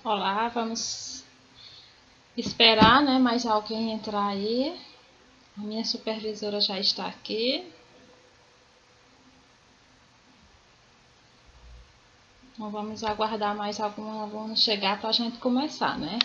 Olá, vamos esperar, né, mais alguém entrar aí. A minha supervisora já está aqui. Então vamos aguardar mais algum aluno chegar para a gente começar, né?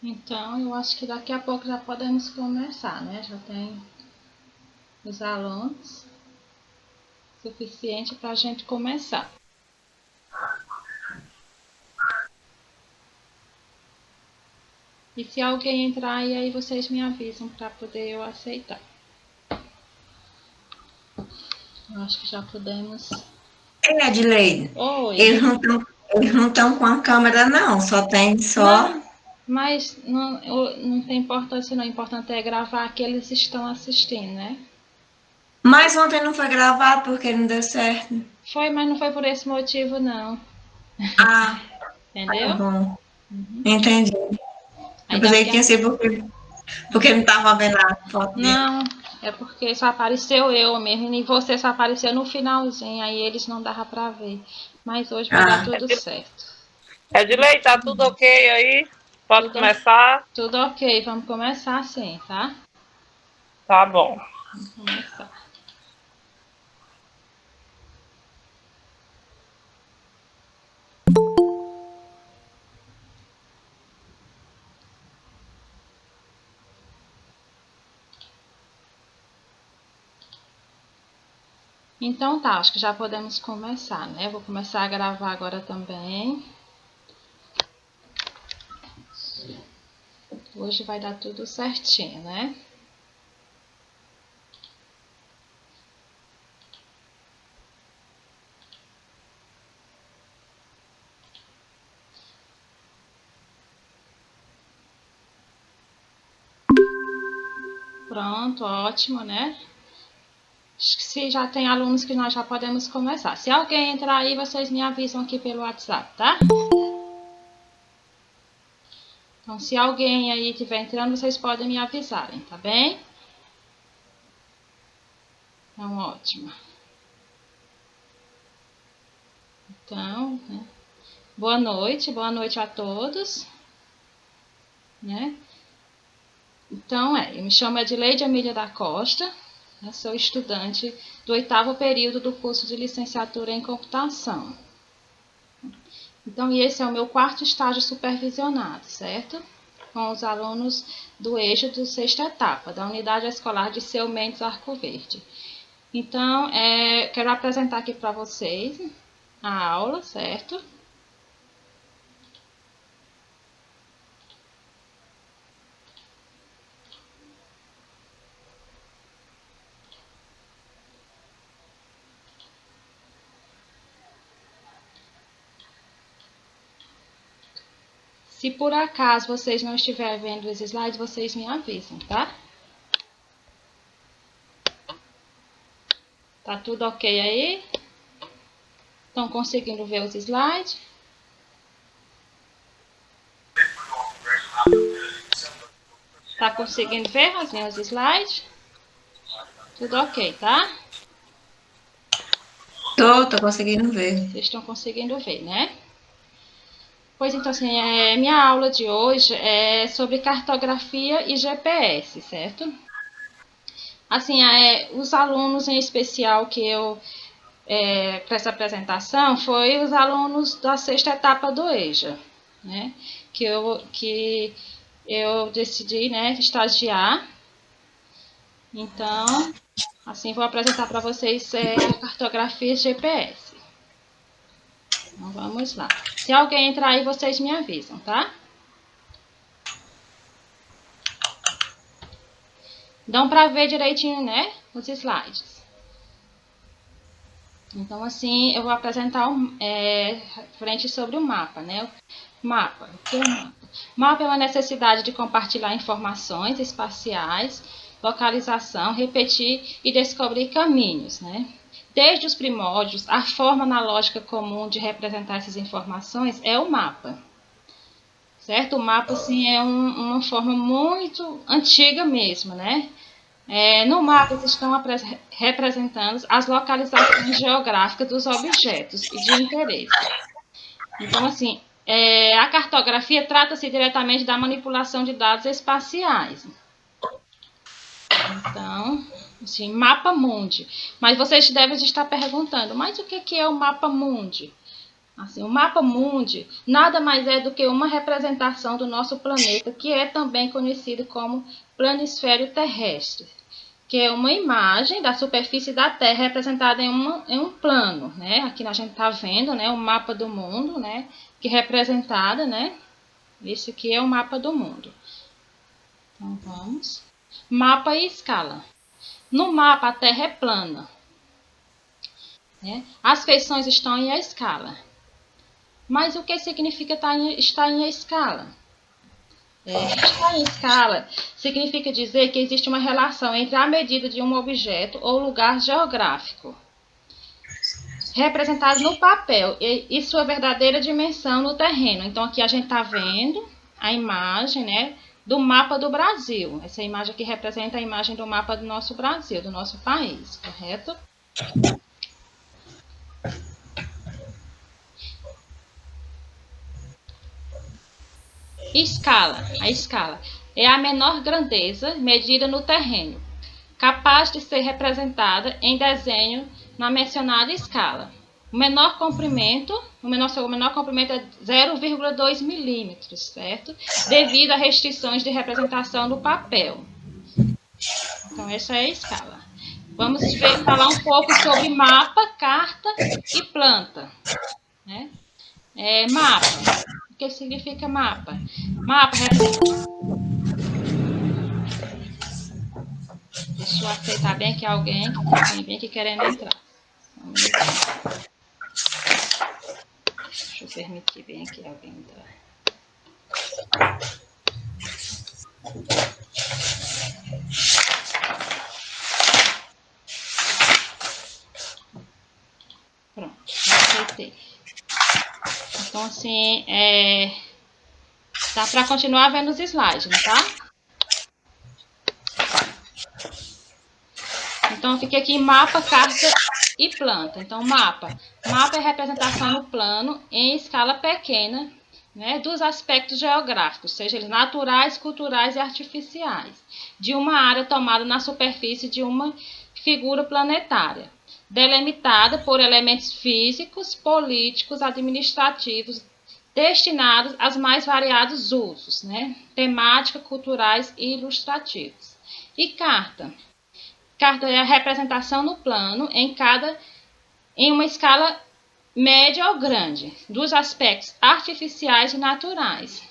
Então, eu acho que daqui a pouco já podemos começar, né? Já tem os alunos suficiente para a gente começar. E se alguém entrar aí vocês me avisam para poder eu aceitar. Eu acho que já podemos. É, Adileide, Oi. eles não estão com a câmera, não, só tem só. Não, mas não tem importância não. O importante é gravar que eles estão assistindo, né? Mas ontem não foi gravado porque não deu certo. Foi, mas não foi por esse motivo não. Ah, tá Entendeu? bom, entendi. Eu Aí pensei daqui que a... tinha sido porque não estava vendo a foto dele. Não, é porque só apareceu eu mesmo e você só apareceu no finalzinho, aí eles não davam pra ver. Mas hoje vai dar Ah, tudo certo. Edilei, tá tudo ok aí? Pode Tudo, começar? tudo ok, vamos começar sim, tá? Tá bom. Vamos começar. Então tá, acho que já podemos começar, né? Vou começar a gravar agora também. Hoje vai dar tudo certinho, né? Pronto, ótimo, né? Acho que se já tem alunos que nós já podemos começar. Se alguém entrar aí, vocês me avisam aqui pelo WhatsApp, tá? Então, se alguém aí estiver entrando, vocês podem me avisarem, tá bem? Então, ótimo. Então, né? Boa noite a todos, né? Então, eu me chamo Edileide Amília da Costa, eu sou estudante do 8º período do curso de licenciatura em computação. Então, e esse é o meu 4º estágio supervisionado, certo? Com os alunos do eixo do 6ª etapa, da Unidade Escolar de Seu Mendes Arco Verde. Então, quero apresentar aqui para vocês a aula, certo? Se por acaso vocês não estiverem vendo os slides, vocês me avisam, tá? Tá tudo ok aí? Estão conseguindo ver os slides? Tá conseguindo ver os meus slides? Tudo ok, tá? Tô conseguindo ver. Vocês estão conseguindo ver, né? Pois então, assim, minha aula de hoje é sobre cartografia e GPS, certo? Assim, os alunos em especial que eu para essa apresentação foi os alunos da sexta etapa do EJA, né? Que eu decidi, né, estagiar. Então, assim, vou apresentar para vocês a cartografia GPS. Então, vamos lá. Se alguém entrar aí, vocês me avisam, tá? Dão para ver direitinho, né, os slides. Então, assim, eu vou apresentar frente sobre o mapa, né? Mapa. O que é o mapa? Mapa é uma necessidade de compartilhar informações espaciais, localização, repetir e descobrir caminhos, né? Desde os primórdios, a forma analógica comum de representar essas informações é o mapa. Certo? O mapa, assim, é uma forma muito antiga mesmo, né? No mapa estão representando as localizações geográficas dos objetos e de interesse. Então, assim, a cartografia trata-se diretamente da manipulação de dados espaciais. Então, assim, mapa mundi. Mas vocês devem estar perguntando, mas o que é o mapa mundi? Assim, o mapa mundi nada mais é do que uma representação do nosso planeta, que é também conhecido como planisfério terrestre, que é uma imagem da superfície da Terra representada em um plano, né? Aqui a gente está vendo, né, o mapa do mundo, né, que é representada, né? Esse aqui é o mapa do mundo. Então vamos. Mapa e escala. No mapa a Terra é plana, né? As feições estão em escala. Mas o que significa estar em escala? Estar em escala significa dizer que existe uma relação entre a medida de um objeto ou lugar geográfico, representado no papel, e sua verdadeira dimensão no terreno. Então, aqui a gente está vendo a imagem, né, do mapa do Brasil. Essa imagem aqui representa a imagem do mapa do nosso Brasil, do nosso país, correto? Escala. A escala é a menor grandeza medida no terreno, capaz de ser representada em desenho na mencionada escala. O menor comprimento é 0,2 milímetros, certo? Devido a restrições de representação do papel. Então, essa é a escala. Vamos falar um pouco sobre mapa, carta e planta, né? Mapa. O que significa mapa? Mapa Deixa eu aceitar bem que alguém tem bem que querendo entrar. Deixa eu permitir bem que alguém entrar. Pronto, aceitei. Então, assim, dá para continuar vendo os slides, não tá? Então, fica aqui mapa, carta e planta. Então, mapa. Mapa é representação no plano em escala pequena, né, dos aspectos geográficos, sejam eles naturais, culturais e artificiais, de uma área tomada na superfície de uma figura planetária, delimitada por elementos físicos, políticos, administrativos, destinados aos mais variados usos, né, temática, culturais e ilustrativos. E carta. Carta é a representação no plano em uma escala média ou grande dos aspectos artificiais e naturais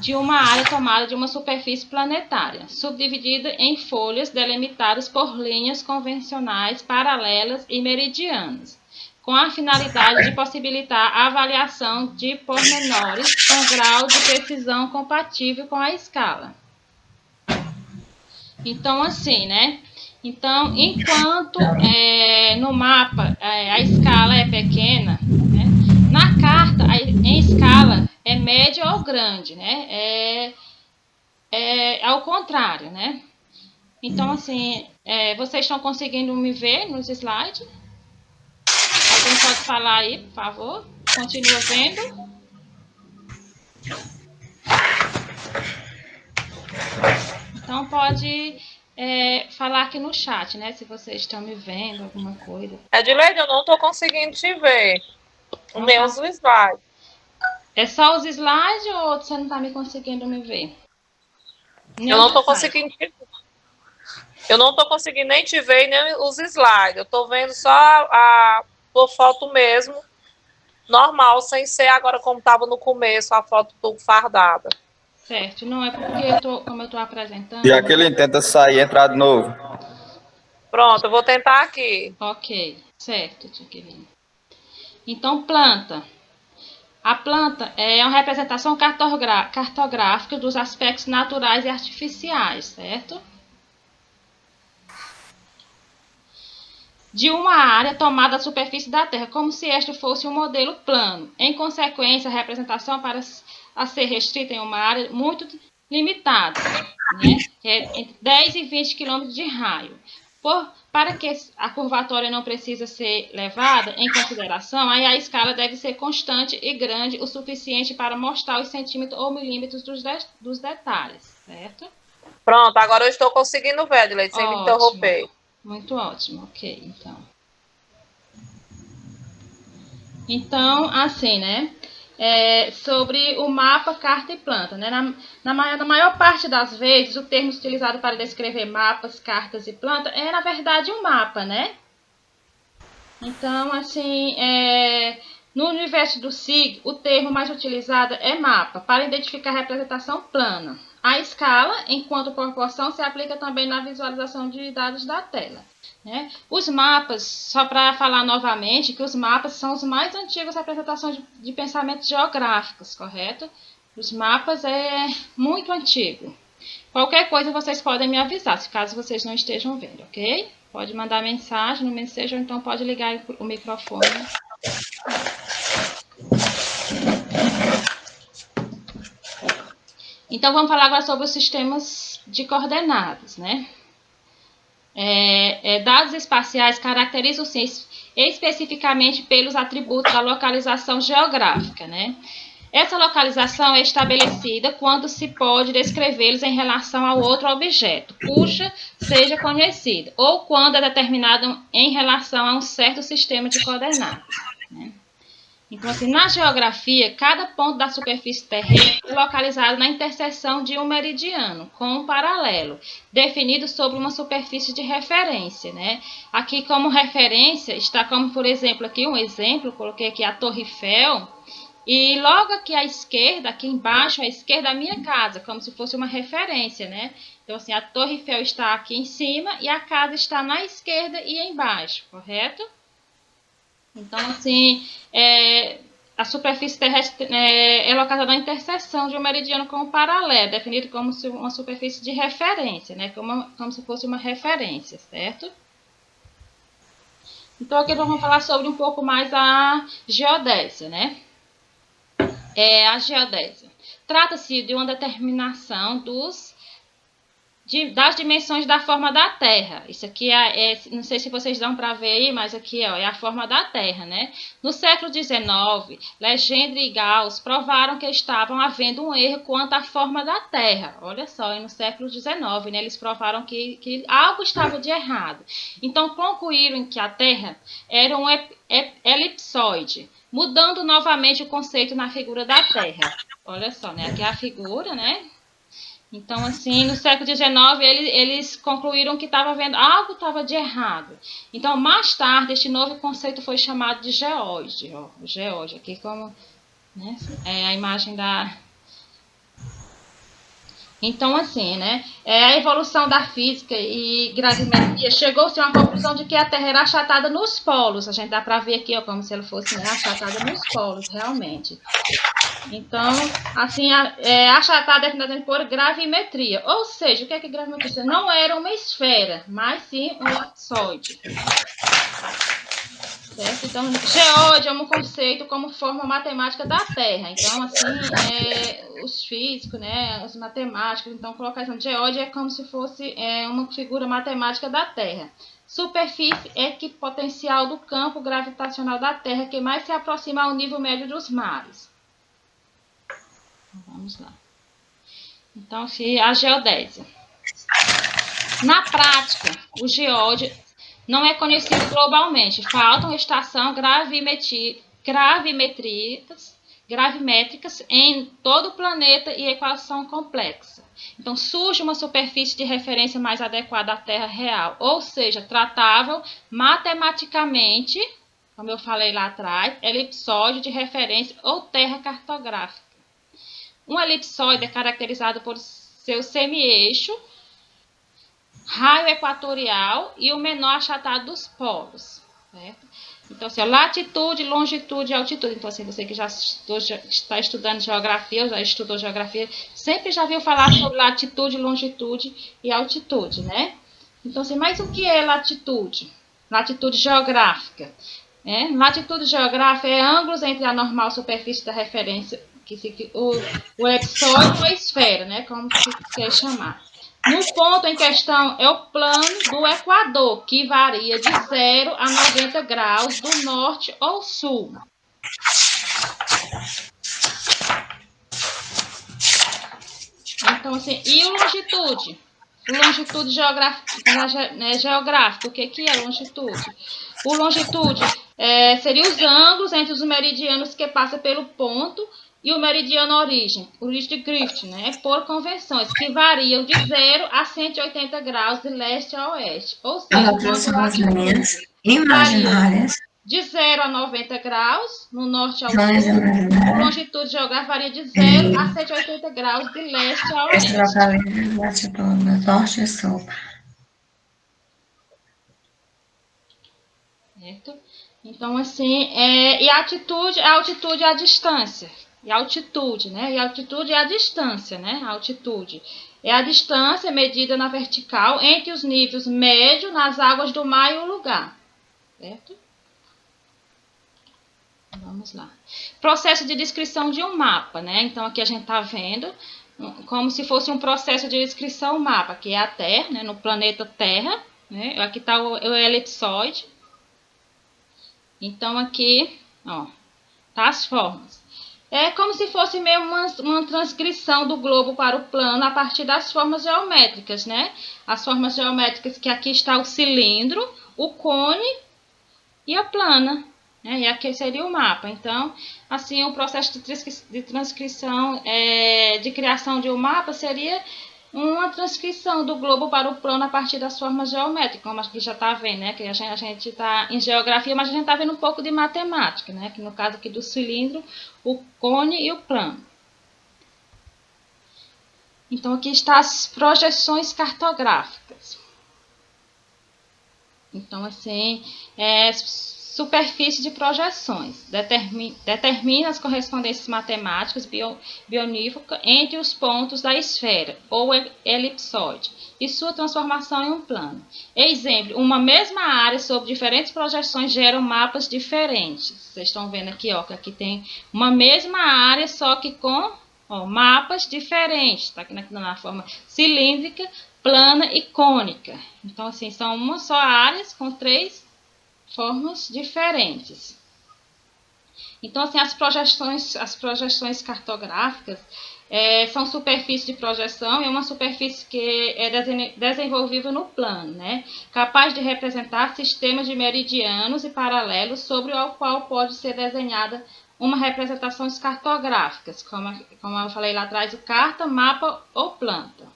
de uma área tomada de uma superfície planetária, subdividida em folhas delimitadas por linhas convencionais, paralelas e meridianas, com a finalidade de possibilitar a avaliação de pormenores com grau de precisão compatível com a escala. Então, assim, né? Então, enquanto no mapa a escala é pequena, né? Na carta, em escala, é média ou grande, né? É ao contrário, né? Então, assim, vocês estão conseguindo me ver nos slides? falar aí, por favor. Continua vendo. Então, pode falar aqui no chat, né? Se vocês estão me vendo, alguma coisa. Edileide, eu não estou conseguindo te ver. Nem os slides. É só os slides ou você não está me conseguindo me ver? Eu não estou conseguindo te ver. Eu não estou conseguindo nem te ver, nem os slides. Eu estou vendo só a tua foto mesmo, normal, sem ser agora como estava no começo, a foto do fardada. Certo, não é porque como eu estou apresentando... E aquele tenta sair e entrar de novo. Pronto, eu vou tentar aqui. Ok, certo, Tiquelinho. Então, planta. A planta é uma representação cartográfica dos aspectos naturais e artificiais, certo? De uma área tomada da superfície da Terra, como se este fosse um modelo plano. Em consequência, a representação para a ser restrita em uma área muito limitada, né? Entre 10 e 20 km de raio. Para que a curvatória não precisa ser levada em consideração, aí a escala deve ser constante e grande o suficiente para mostrar os centímetros ou milímetros dos detalhes, certo? Pronto, agora eu estou conseguindo ver, Edileide, sem me interromper. Muito ótimo, ok, então. Então, assim, né? Sobre o mapa, carta e planta, né? Na maior parte das vezes, o termo utilizado para descrever mapas, cartas e planta é, na verdade, um mapa, né? Então, assim, no universo do SIG, o termo mais utilizado é mapa, para identificar a representação plana. A escala, enquanto proporção, se aplica também na visualização de dados da tela, né? Os mapas, só para falar novamente, que os mapas são os mais antigos representações de pensamentos geográficos, correto? Os mapas é muito antigo. Qualquer coisa vocês podem me avisar, se caso vocês não estejam vendo, ok? Pode mandar mensagem no Messenger, ou então pode ligar o microfone. Então, vamos falar agora sobre os sistemas de coordenadas, né? Dados espaciais caracterizam-se especificamente pelos atributos da localização geográfica, né? Essa localização é estabelecida quando se pode descrevê-los em relação a outro objeto, cuja seja conhecida, ou quando é determinado em relação a um certo sistema de coordenadas, né? Então, assim, na geografia, cada ponto da superfície terrestre é localizado na interseção de um meridiano com um paralelo, definido sobre uma superfície de referência, né? Aqui, como referência, está como, por exemplo, aqui um exemplo, coloquei aqui a Torre Eiffel, e logo aqui à esquerda, aqui embaixo, à esquerda, a minha casa, como se fosse uma referência, né? Então, assim, a Torre Eiffel está aqui em cima e a casa está na esquerda e embaixo, correto? Então, assim, a superfície terrestre é localizada na interseção de um meridiano com um paralelo, definido como uma superfície de referência, né? Como se fosse uma referência, certo? Então, aqui nós vamos falar sobre um pouco mais a geodésia, né? A geodésia. Trata-se de uma determinação das dimensões da forma da Terra. Isso aqui não sei se vocês dão para ver aí, mas aqui é a forma da Terra, né? No século XIX, Legendre e Gauss provaram que estavam havendo um erro quanto à forma da Terra. Olha só, no século XIX, né, eles provaram que algo estava de errado. Então, concluíram que a Terra era um elipsoide, mudando novamente o conceito na figura da Terra. Olha só, né? Aqui é a figura, né? Então, assim, no século XIX, eles concluíram que algo estava de errado. Então, mais tarde, este novo conceito foi chamado de geóide. Ó, geóide, aqui como, né, a imagem da... Então, assim, né, a evolução da física e gravimetria chegou-se a uma conclusão de que a Terra era achatada nos polos. A gente dá para ver aqui, ó, como se ela fosse, né, achatada nos polos, realmente. Então, assim, achatada definitivamente por gravimetria. Ou seja, o que é gravimetria? Não era uma esfera, mas sim um elipsoide. Certo? Então, geóide é um conceito como forma matemática da Terra. Então, assim, os físicos, né, os matemáticos, então colocar isso. Geóide é como se fosse uma figura matemática da Terra. Superfície é equipotencial do campo gravitacional da Terra, que mais se aproxima ao nível médio dos mares. Vamos lá. Então, a geodésia. Na prática, o geóide não é conhecido globalmente. Faltam estações gravimétricas em todo o planeta e equação complexa. Então, surge uma superfície de referência mais adequada à Terra real, ou seja, tratável matematicamente, como eu falei lá atrás, elipsóide de referência ou terra cartográfica. Um elipsóide é caracterizado por seu semi-eixo, raio equatorial e o menor achatado dos polos, certo? Então, assim, latitude, longitude e altitude. Então, assim, você que já está estudando geografia, ou já estudou geografia, sempre já viu falar sobre latitude, longitude e altitude, né? Então, assim, mas o que é latitude? Latitude geográfica. Latitude geográfica é ângulos entre a normal superfície da referência, o elipsoide ou a esfera, né? Como se quer chamar. No ponto em questão é o plano do Equador, que varia de 0 a 90 graus do norte ao sul. Então, assim, e o longitude? Longitude geográfica, o que é longitude? O longitude seria os ângulos entre os meridianos que passam pelo ponto e o meridiano origem de Griffith, né, por convenções, que variam de 0 a 180 graus de leste a oeste. Ou seja, são as linhas imaginárias. De 0 a 90 graus, no norte ao sul, a longitude geográfica varia de 0 a 180 graus de leste a oeste. Esse localiza latitude norte e sul. Certo? Então, assim, e a altitude é a distância. E a altitude, né? E a altitude é a distância, né? A altitude é a distância medida na vertical entre os níveis médios nas águas do mar e o lugar. Certo? Vamos lá. Processo de descrição de um mapa, né? Então, aqui a gente está vendo como se fosse um processo de descrição mapa, que é a Terra, né? No planeta Terra, né? Aqui está o elipsoide. Então, aqui, ó, tá as formas. É como se fosse meio uma transcrição do globo para o plano a partir das formas geométricas, né? As formas geométricas que aqui está o cilindro, o cone e a plana, né? E aqui seria o mapa. Então, assim, o processo de transcrição, de criação de um mapa seria uma transcrição do globo para o plano a partir das formas geométricas, como aqui já está vendo, né? Que a gente está em geografia, mas a gente está vendo um pouco de matemática, né? Que no caso aqui do cilindro, o cone e o plano. Então, aqui estão as projeções cartográficas. Então, assim, superfície de projeções. Determina as correspondências matemáticas bioníficas entre os pontos da esfera, ou elipsoide, e sua transformação em um plano. Exemplo, uma mesma área sob diferentes projeções gera mapas diferentes. Vocês estão vendo aqui, ó, que aqui tem uma mesma área, só que com mapas diferentes. Está aqui na forma cilíndrica, plana e cônica. Então, assim, são uma só área com 3 formas diferentes. Então, assim, as projeções cartográficas são superfície de projeção, é uma superfície que é desenvolvida no plano, né? Capaz de representar sistemas de meridianos e paralelos sobre o qual pode ser desenhada uma representação cartográficas, como eu falei lá atrás, o carta, mapa ou planta.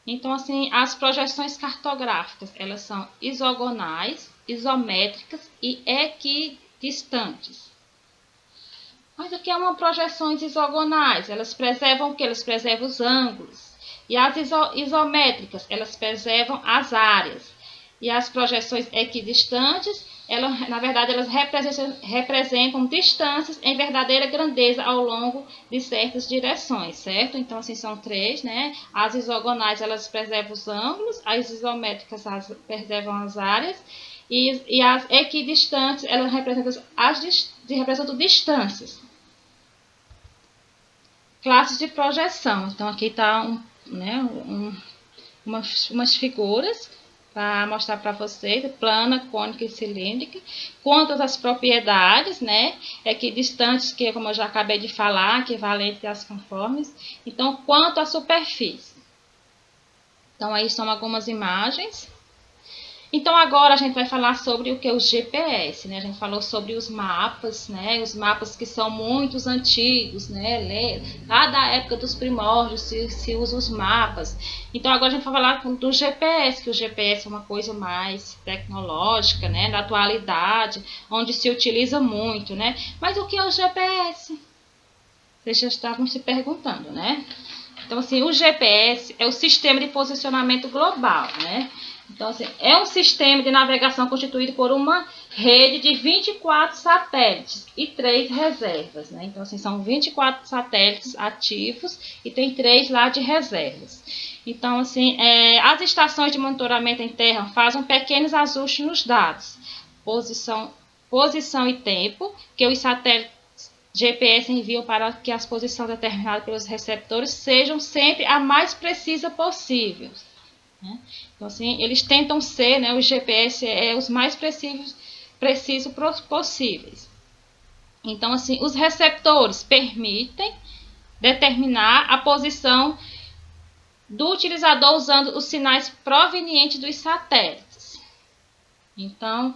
Então, assim, as projeções cartográficas, elas são isogonais, isométricas e equidistantes. Mas o que é uma projeções isogonais? Elas preservam o que? Elas preservam os ângulos. E as isométricas, elas preservam as áreas. E as projeções equidistantes, na verdade, elas representam distâncias em verdadeira grandeza ao longo de certas direções, certo? Então, assim, são 3, né? As isogonais, elas preservam os ângulos, as isométricas preservam as áreas, E as equidistantes, elas representam distâncias. Classes de projeção. Então, aqui está umas figuras para mostrar para vocês, plana, cônica e cilíndrica, quanto às propriedades, né, equidistantes, que como eu já acabei de falar, equivalentes às conformes. Então, quanto à superfície. Então, aí são algumas imagens. Então, agora a gente vai falar sobre o que é o GPS, né? A gente falou sobre os mapas, né? Os mapas que são muito antigos, né? Lá da época dos primórdios se usa os mapas. Então, agora a gente vai falar do GPS, que o GPS é uma coisa mais tecnológica, né? Da atualidade, onde se utiliza muito, né? Mas o que é o GPS? Vocês já estavam se perguntando, né? Então, assim, o GPS é o Sistema de Posicionamento Global, né? Então, assim, é um sistema de navegação constituído por uma rede de 24 satélites e 3 reservas, né? Então, assim, são 24 satélites ativos e tem 3 lá de reservas. Então, assim, as estações de monitoramento em terra fazem pequenos ajustes nos dados, posição e tempo, que os satélites GPS enviam para que as posições determinadas pelos receptores sejam sempre a mais precisa possível. Então, assim, eles tentam ser, né, os GPS os mais precisos possíveis. Então, assim, os receptores permitem determinar a posição do utilizador usando os sinais provenientes dos satélites. Então,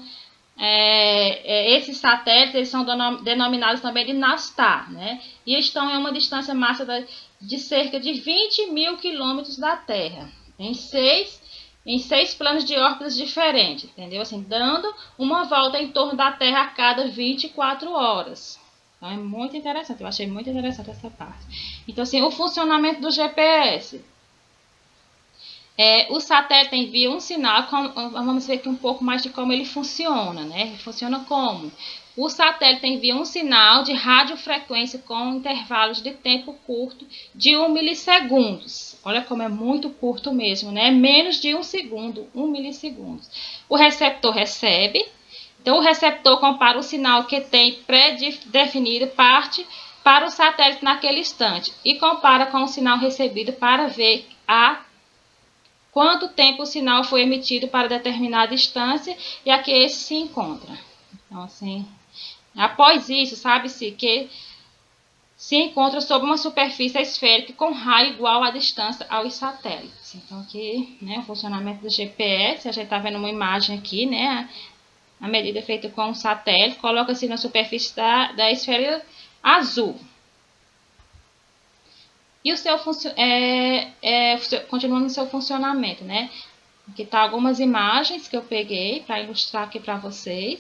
esses satélites eles são denominados também de NASTAR, né? E estão em uma distância máxima de cerca de 20.000 quilômetros da Terra, em seis planos de órbitas diferentes, entendeu? Assim, dando uma volta em torno da Terra a cada 24 horas. Então, é muito interessante, eu achei muito interessante essa parte. Então, assim, o funcionamento do GPS. O satélite envia um sinal, vamos ver aqui um pouco mais de como ele funciona, né? Ele funciona como? O satélite envia um sinal de radiofrequência com intervalos de tempo curto de 1 milissegundo. Olha como é muito curto mesmo, né? Menos de 1 segundo, 1 milissegundo. O receptor recebe, então o receptor compara o sinal que tem pré-definido parte para o satélite naquele instante e compara com o sinal recebido para ver quanto tempo o sinal foi emitido para determinada distância e a que esse se encontra. Então, assim, após isso, sabe-se que se encontra sobre uma superfície esférica com raio igual à distância aos satélites. Então, aqui, né, o funcionamento do GPS, a gente está vendo uma imagem aqui, né, a medida feita com um satélite, coloca-se na superfície da esfera azul. E o seu continuando no seu funcionamento, né? Aqui tá algumas imagens que eu peguei para ilustrar aqui para vocês.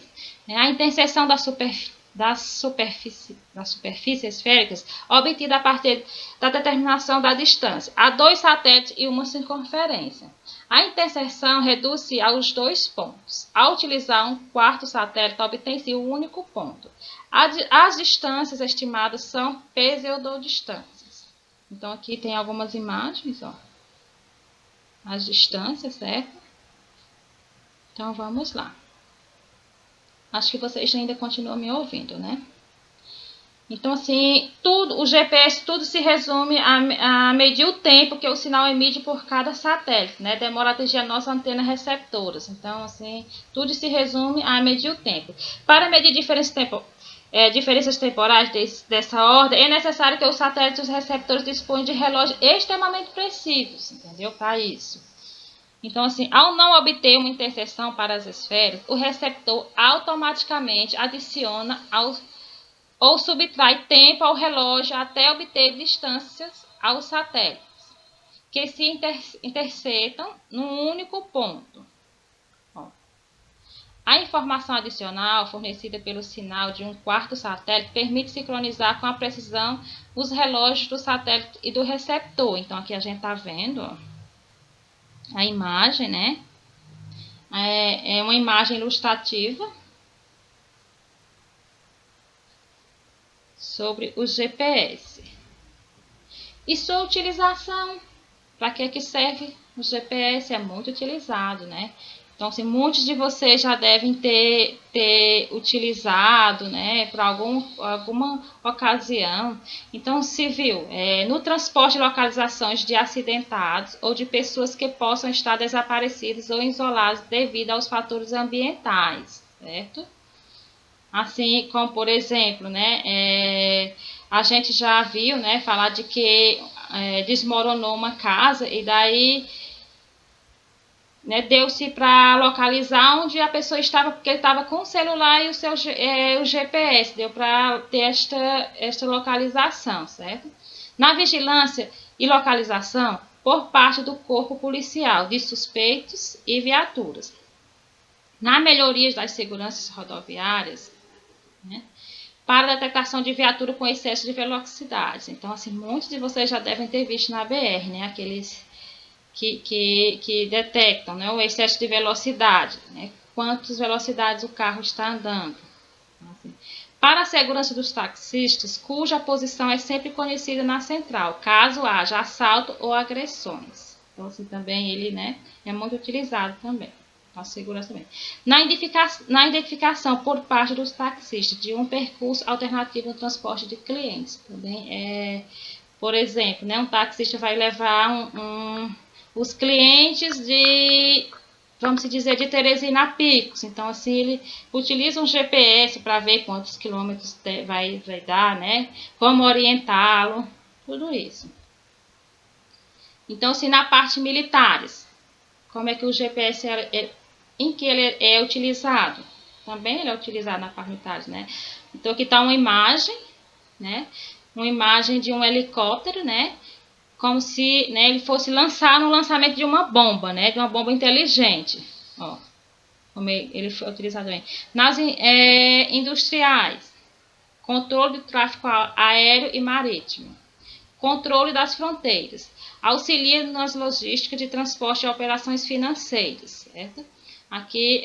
A interseção das superfícies esféricas obtida a partir da determinação da distância a 2 satélites e uma circunferência. A interseção reduz-se aos 2 pontos. Ao utilizar um quarto satélite, obtém-se um único ponto. As distâncias estimadas são pseudodistâncias. Então, aqui tem algumas imagens, ó. As distâncias, certo? Então, vamos lá. Acho que vocês ainda continuam me ouvindo, né? Então, assim, o GPS, tudo se resume a medir o tempo que o sinal emite por cada satélite, né? Demora a atingir a nossa antena receptoras. Então, assim, tudo se resume a medir o tempo. Para medir diferenças temporais dessa ordem, é necessário que os satélites e os receptores disponham de relógios extremamente precisos, entendeu? Para isso. Então, assim, ao não obter uma interseção para as esferas, o receptor automaticamente adiciona ou subtrai tempo ao relógio até obter distâncias aos satélites, que se interceptam num único ponto. A informação adicional fornecida pelo sinal de um quarto satélite permite sincronizar com a precisão os relógios do satélite e do receptor. Então, aqui a gente está vendo, ó, a imagem, né? É uma imagem ilustrativa sobre o GPS. E sua utilização, para que serve o GPS? É muito utilizado, né? Então, assim, muitos de vocês já devem ter utilizado, né, para alguma ocasião. Então, se viu, no transporte de localizações de acidentados ou de pessoas que possam estar desaparecidas ou isoladas devido aos fatores ambientais, certo? Assim como, por exemplo, né, a gente já viu, né, falar de que desmoronou uma casa e daí, né, deu-se para localizar onde a pessoa estava, porque ele estava com o celular e o GPS, deu para ter esta localização, certo? Na vigilância e localização por parte do corpo policial de suspeitos e viaturas. Na melhoria das seguranças rodoviárias, né, para a detectação de viatura com excesso de velocidade. Então, assim, muitos de vocês já devem ter visto na BR, né, aqueles que detectam, né, o excesso de velocidade, né, quantas velocidades o carro está andando. Assim, para a segurança dos taxistas, cuja posição é sempre conhecida na central, caso haja assalto ou agressões. Então, assim, também ele, né, é muito utilizado também. A segurança também. Na identificação por parte dos taxistas de um percurso alternativo no transporte de clientes. Também por exemplo, né, um taxista vai levar os clientes de, vamos dizer, de Teresina a Picos. Então, assim, ele utiliza um GPS para ver quantos quilômetros vai dar, né? Como orientá-lo, tudo isso. Então, assim, na parte militares, como é que o GPS em que ele é utilizado? Também ele é utilizado na parte militar, né? Então, aqui está uma imagem, né? Uma imagem de um helicóptero, né? Como se, né, ele fosse lançar no lançamento de uma bomba, né? De uma bomba inteligente. Ó, como ele foi utilizado também. Nas industriais, controle do tráfego aéreo e marítimo, controle das fronteiras, auxilia nas logísticas de transporte e operações financeiras, certo? Aqui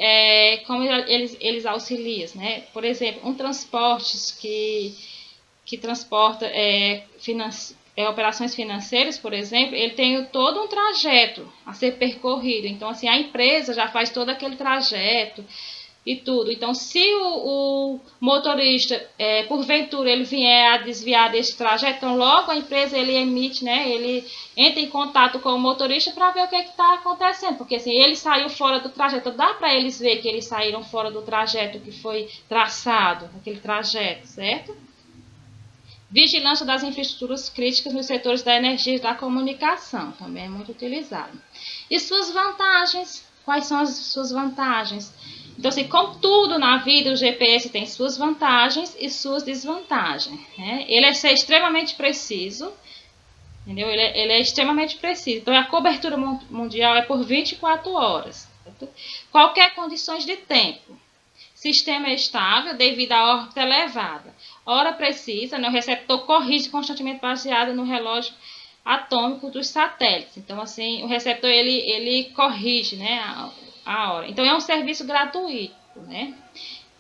como eles auxiliam, né? Por exemplo, um transporte que transporta operações financeiras, por exemplo, ele tem todo um trajeto a ser percorrido. Então, assim, a empresa já faz todo aquele trajeto e tudo. Então, se o motorista, porventura, ele vier a desviar desse trajeto, então logo a empresa ele emite, né, ele entra em contato com o motorista para ver o que está acontecendo, porque assim, ele saiu fora do trajeto, dá para eles ver que eles saíram fora do trajeto que foi traçado, aquele trajeto, certo? Vigilância das infraestruturas críticas nos setores da energia e da comunicação, também é muito utilizado. E suas vantagens? Quais são as suas vantagens? Então, assim, como tudo na vida, o GPS tem suas vantagens e suas desvantagens, né? Ele é extremamente preciso, entendeu? Ele é extremamente preciso. Então, a cobertura mundial é por 24 horas. Certo? Qualquer condições de tempo. Sistema estável devido à órbita elevada. Hora precisa, né? O receptor corrige constantemente baseado no relógio atômico dos satélites. Então, assim, o receptor ele corrige, né, a hora. Então, é um serviço gratuito, né?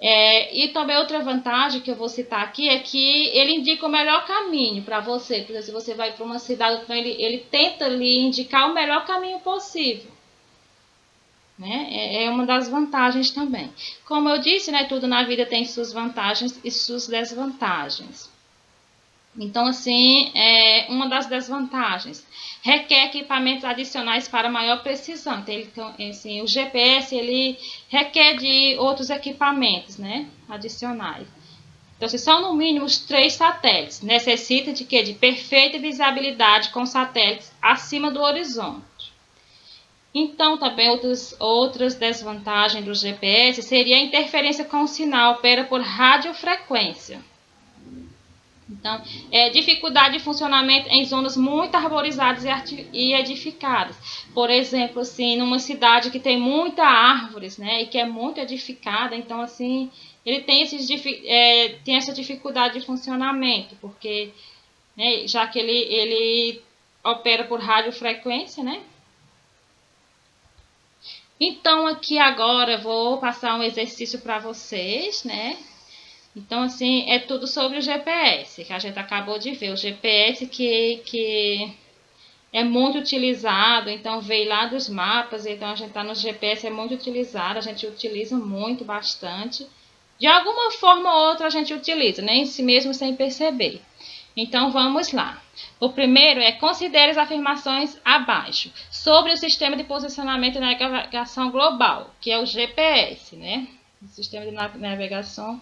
E também outra vantagem que eu vou citar aqui é que ele indica o melhor caminho para você. Por exemplo, se você vai para uma cidade, então ele tenta lhe indicar o melhor caminho possível. Né? É uma das vantagens também. Como eu disse, né, tudo na vida tem suas vantagens e suas desvantagens. Então, assim, uma das desvantagens requer equipamentos adicionais para maior precisão. Então, assim, o GPS ele requer de outros equipamentos, né, adicionais. Então, assim, são no mínimo 3 satélites. Necessita de quê? De perfeita visibilidade com satélites acima do horizonte. Então, também outras desvantagens do GPS seria a interferência com o sinal, opera por radiofrequência. Então, dificuldade de funcionamento em zonas muito arborizadas e edificadas. Por exemplo, assim, numa cidade que tem muitas árvores, né, e que é muito edificada, então, assim, ele tem essa dificuldade de funcionamento, porque, né, já que ele opera por radiofrequência, né? Então, aqui agora eu vou passar um exercício para vocês, né? Então, assim, é tudo sobre o GPS, que a gente acabou de ver. O GPS que é muito utilizado, então veio lá dos mapas, então a gente está no GPS, é muito utilizado, a gente utiliza muito, bastante. De alguma forma ou outra a gente utiliza, nem si mesmo sem perceber. Então vamos lá. O primeiro é considere as afirmações abaixo sobre o sistema de posicionamento e navegação global, que é o GPS, né? O sistema de navegação,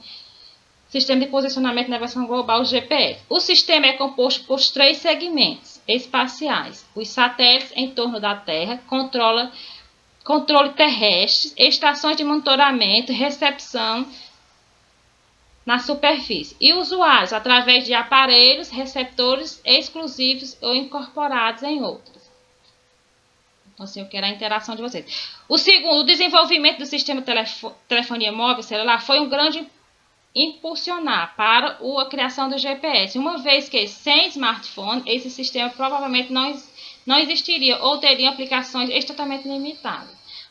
sistema de posicionamento e navegação global, o GPS. O sistema é composto por 3 segmentos espaciais: os satélites em torno da Terra, controle terrestre, estações de monitoramento, recepção na superfície, e usuários através de aparelhos receptores exclusivos ou incorporados em outros. Então, assim, eu quero a interação de vocês. O segundo, o desenvolvimento do sistema de telefonia móvel celular foi um grande impulsionar para a criação do GPS, uma vez que sem smartphone, esse sistema provavelmente não existiria ou teria aplicações extremamente limitadas.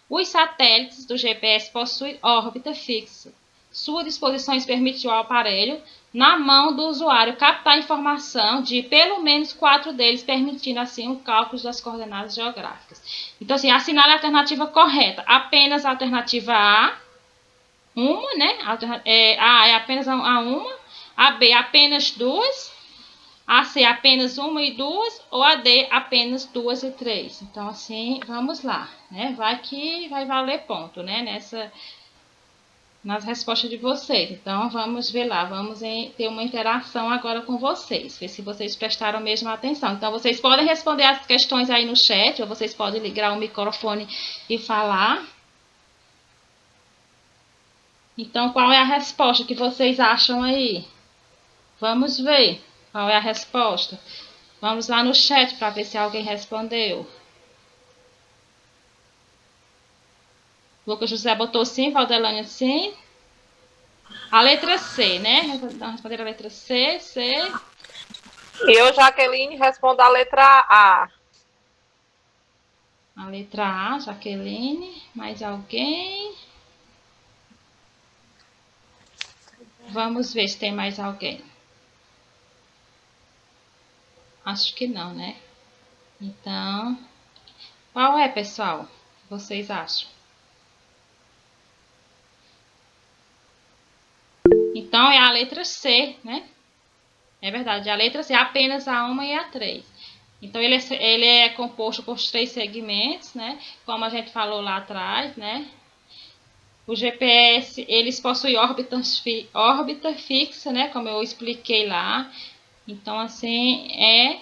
Os satélites do GPS possuem órbita fixa. Sua disposição permite ao aparelho, na mão do usuário, captar informação de pelo menos 4 deles, permitindo assim o cálculo das coordenadas geográficas. Então, assim, assinale a alternativa correta. Apenas a alternativa A, uma, né? A é apenas a uma, a B apenas 2, a C apenas 1 e 2, ou a D apenas 2 e 3. Então, assim, vamos lá, né? Vai que vai valer ponto, né? Nas respostas de vocês. Então, vamos ver lá, vamos ter uma interação agora com vocês, ver se vocês prestaram mesmo atenção. Então, vocês podem responder as questões aí no chat, ou vocês podem ligar o microfone e falar. Então, qual é a resposta que vocês acham aí? Vamos ver qual é a resposta. Vamos lá no chat para ver se alguém respondeu. Lucas José botou sim, Valdelânia sim. A letra C, né? Vamos responder a letra C, C. Eu, Jaqueline, respondo a letra A. A letra A, Jaqueline. Mais alguém? Vamos ver se tem mais alguém. Acho que não, né? Então, qual é, pessoal? Vocês acham? Então, é a letra C, né? É verdade, a letra C, apenas a 1 e a 3. Então, ele é composto por 3 segmentos, né? Como a gente falou lá atrás, né? O GPS, eles possuem órbita fixa, né? Como eu expliquei lá. Então, assim, é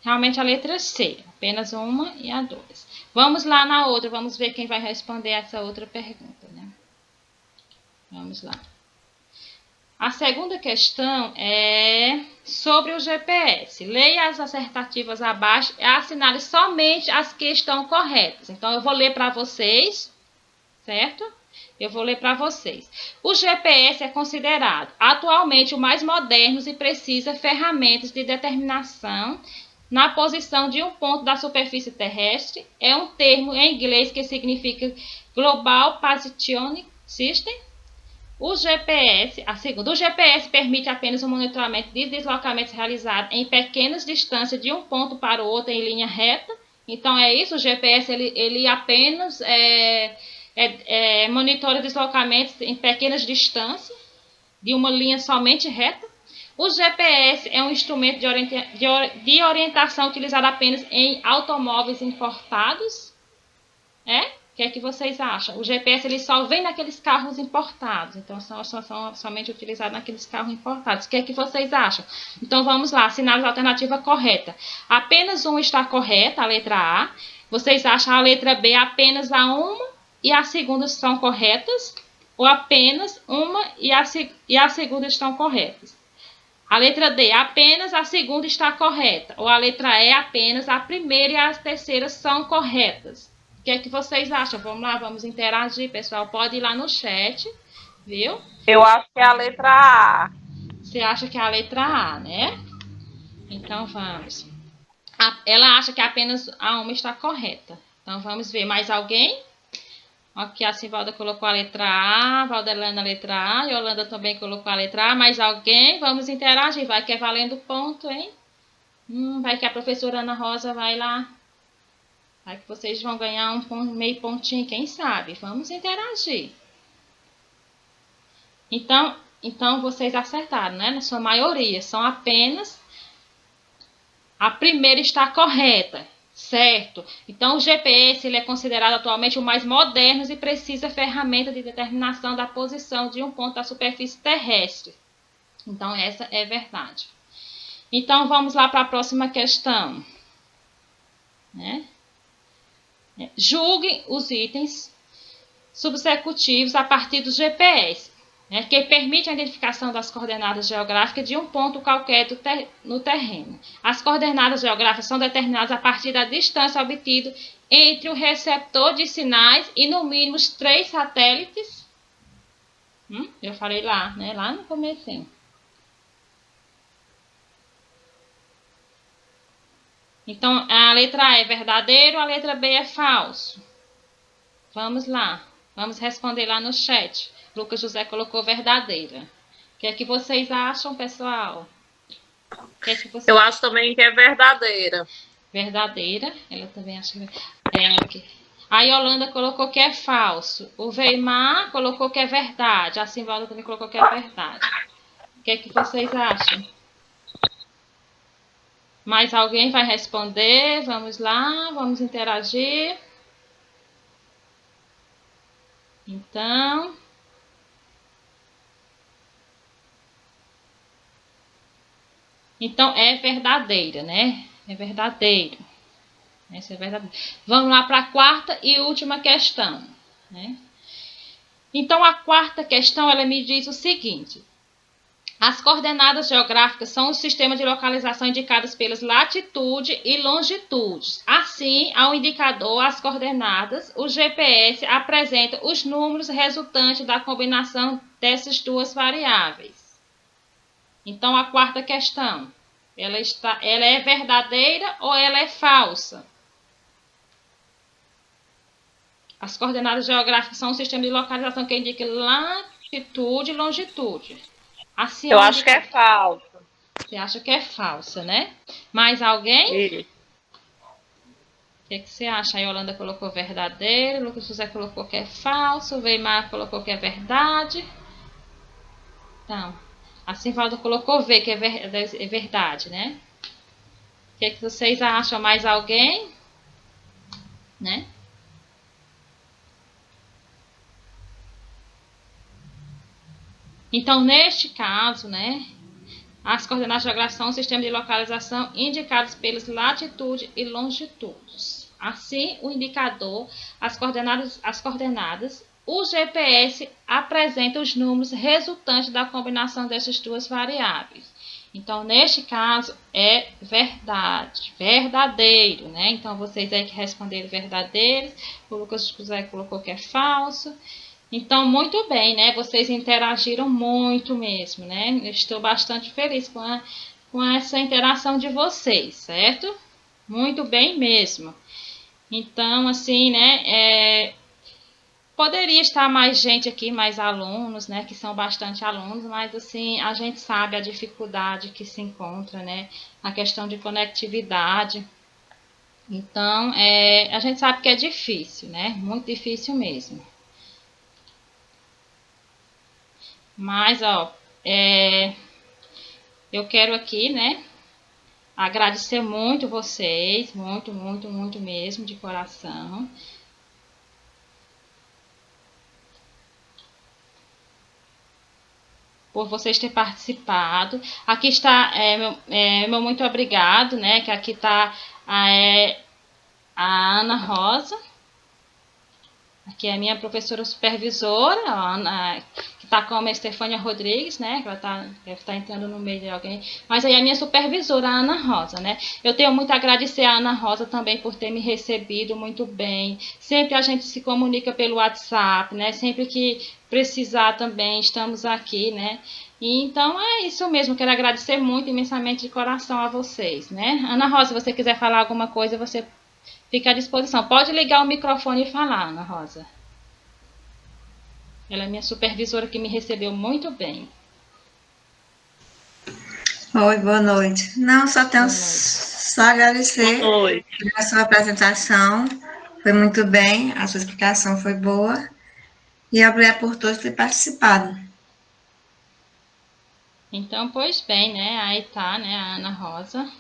realmente a letra C, apenas uma e a 2. Vamos lá na outra, vamos ver quem vai responder essa outra pergunta, né? Vamos lá. A segunda questão é sobre o GPS. Leia as assertativas abaixo e assinale somente as que estão corretas. Então, eu vou ler para vocês, certo? Eu vou ler para vocês. O GPS é considerado atualmente o mais moderno e precisa ferramentas de determinação na posição de um ponto da superfície terrestre. É um termo em inglês que significa Global Positioning System. O GPS permite apenas o monitoramento de deslocamentos realizados em pequenas distâncias de um ponto para o outro em linha reta. Então, é isso, o GPS ele apenas monitora deslocamentos em pequenas distâncias de uma linha somente reta. O GPS é um instrumento de orientação utilizado apenas em automóveis importados. O que é que vocês acham? O GPS ele só vem naqueles carros importados. Então, são somente utilizados naqueles carros importados. O que é que vocês acham? Então, vamos lá. Assinale a alternativa correta. Apenas uma está correta, a letra A. Vocês acham a letra B apenas a uma e a segunda são corretas? Ou apenas uma e a segunda estão corretas? A letra D, apenas a segunda está correta. Ou a letra E, apenas a primeira e a terceira são corretas. O que é que vocês acham? Vamos lá, vamos interagir, pessoal. Pode ir lá no chat, viu? Eu acho que é a letra A. Você acha que é a letra A, né? Então, vamos. Ela acha que apenas a uma está correta. Então, vamos ver. Mais alguém? Aqui a Sivalda colocou a letra A, Valdelana a letra A, Yolanda também colocou a letra A. Mais alguém? Vamos interagir. Vai que é valendo ponto, hein? Vai que a professora Ana Rosa vai lá. Vai que vocês vão ganhar meio pontinho, quem sabe? Vamos interagir. Então vocês acertaram, né? Na sua maioria. São apenas... A primeira está correta, certo? Então o GPS ele é considerado atualmente o mais moderno e precisa ferramenta de determinação da posição de um ponto da superfície terrestre. Então essa é verdade. Então vamos lá para a próxima questão. Né? Julgue os itens subsecutivos a partir do GPS, né, que permite a identificação das coordenadas geográficas de um ponto qualquer no terreno. As coordenadas geográficas são determinadas a partir da distância obtida entre o receptor de sinais e no mínimo 3 satélites. Eu falei lá, né, lá no comecinho. Então, a letra A é verdadeiro, a letra B é falso. Vamos lá. Vamos responder lá no chat. Lucas José colocou verdadeira. O que é que vocês acham, pessoal? Eu acho também que é verdadeira. Verdadeira. Ela também acha que a Yolanda colocou que é falso. O Veimar colocou que é verdade. A Simvalda também colocou que é verdade. O que é que vocês acham? Mais alguém vai responder? Vamos lá, vamos interagir. Então, é verdadeira, né? É verdadeiro. Essa é verdadeira. Vamos lá para a quarta e última questão, né? Então, a quarta questão, ela me diz o seguinte. As coordenadas geográficas são o sistema de localização indicadas pelas latitude e longitudes. Assim, ao indicador, as coordenadas, o GPS apresenta os números resultantes da combinação dessas duas variáveis. Então, a quarta questão, ela é verdadeira ou ela é falsa? As coordenadas geográficas são um sistema de localização que indica latitude e longitude. Assim, eu acho que é falsa. Você acha que é falsa, né? Mais alguém? O que você acha? A Yolanda colocou verdadeiro, o Lucas José colocou que é falso, o Veimar colocou que é verdade. Então, a Simvalda colocou V, que é verdade, né? O que vocês acham? Mais alguém? Né? Então, neste caso, né? As coordenadas geográficas são um sistema de localização indicados pelas latitudes e longitudes. Assim, o indicador, as coordenadas, o GPS apresenta os números resultantes da combinação dessas duas variáveis. Então, neste caso, é verdade, verdadeiro, né? Então, vocês aí que responderam verdadeiro, o Lucas José colocou que é falso. Então, muito bem, né? Vocês interagiram muito mesmo, né? Eu estou bastante feliz com essa interação de vocês, certo? Muito bem mesmo. Então, assim, né? Poderia estar mais gente aqui, mais alunos, né? Que são bastante alunos, mas, assim, a gente sabe a dificuldade que se encontra, né? A questão de conectividade. Então, a gente sabe que é difícil, né? Muito difícil mesmo. Mas, ó, eu quero aqui, né, agradecer muito vocês, muito, muito, muito mesmo, de coração. Por vocês terem participado. Aqui está meu muito obrigado, né, que aqui está a Ana Rosa. Aqui é a minha professora supervisora, a Ana, que está com a Estefânia Rodrigues, né? Que ela deve estar entrando no meio de alguém. Mas aí é a minha supervisora, a Ana Rosa, né? Eu tenho muito a agradecer a Ana Rosa também por ter me recebido muito bem. Sempre a gente se comunica pelo WhatsApp, né? Sempre que precisar também, estamos aqui, né? E então é isso mesmo, quero agradecer muito, imensamente de coração a vocês, né? Ana Rosa, se você quiser falar alguma coisa, você... fica à disposição. Pode ligar o microfone e falar, Ana Rosa. Ela é minha supervisora que me recebeu muito bem. Oi, boa noite. Não, só tenho Boa noite. só agradecer Boa noite. pela sua apresentação. Foi muito bem, a sua explicação foi boa. E obrigada por todos terem participado. Então, pois bem, né? Aí tá, né, a Ana Rosa.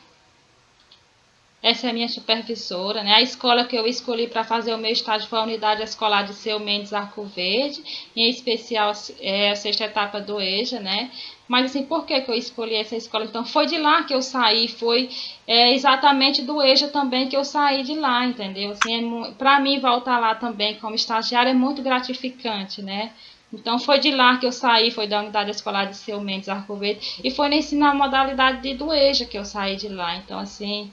Essa é a minha supervisora, né? A escola que eu escolhi para fazer o meu estágio foi a Unidade Escolar de Seu Mendes Arco Verde, em especial a sexta etapa do EJA, né? Mas assim, por que eu escolhi essa escola? Então, foi de lá que eu saí, foi exatamente do EJA também que eu saí de lá, entendeu? Assim, para mim, voltar lá também como estagiária é muito gratificante, né? Então, foi de lá que eu saí, foi da Unidade Escolar de Seu Mendes Arco Verde, e foi na modalidade do EJA que eu saí de lá. Então, assim,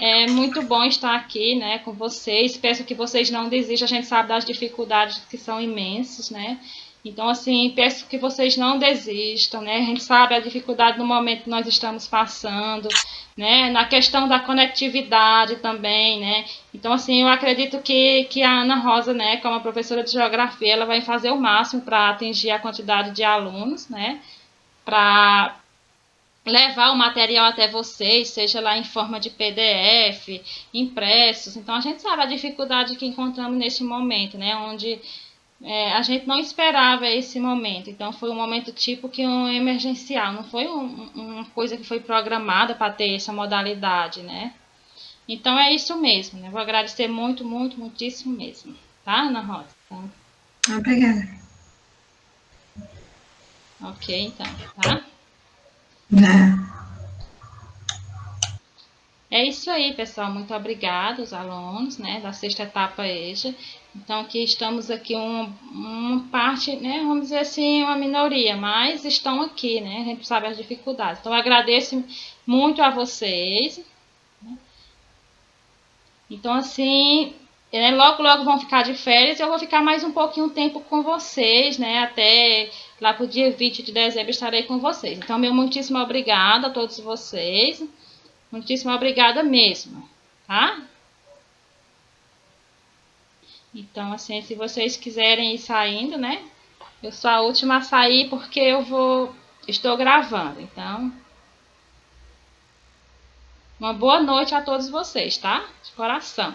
é muito bom estar aqui, né, com vocês. Peço que vocês não desistam. A gente sabe das dificuldades que são imensas, né? Então, assim, peço que vocês não desistam, né? A gente sabe a dificuldade no momento que nós estamos passando, né? Na questão da conectividade também, né? Então, assim, eu acredito que a Ana Rosa, né, como professora de geografia, ela vai fazer o máximo para atingir a quantidade de alunos, né? Para levar o material até vocês, seja lá em forma de PDF, impressos. Então, a gente sabe a dificuldade que encontramos nesse momento, né? Onde a gente não esperava esse momento. Então, foi um momento tipo que um emergencial, não foi uma coisa que foi programada para ter essa modalidade, né? Então, é isso mesmo, né? Vou agradecer muito, muito, muitíssimo mesmo. Tá, Ana Rosa? Então, Obrigada. ok, então, tá? É. É isso aí, pessoal. Muito obrigada aos alunos, né, da sexta etapa EJA. Então, aqui estamos aqui uma parte, né, vamos dizer assim, uma minoria, mas estão aqui, né, a gente sabe as dificuldades. Então, agradeço muito a vocês. Então, assim, logo, logo vão ficar de férias. Eu vou ficar mais um pouquinho tempo com vocês, né, até lá para o dia 20 de dezembro estarei com vocês. Então, meu muitíssimo obrigada a todos vocês. Muitíssimo obrigada mesmo, tá? Então, assim, se vocês quiserem ir saindo, né? Eu sou a última a sair porque estou gravando. Então, uma boa noite a todos vocês, tá? De coração.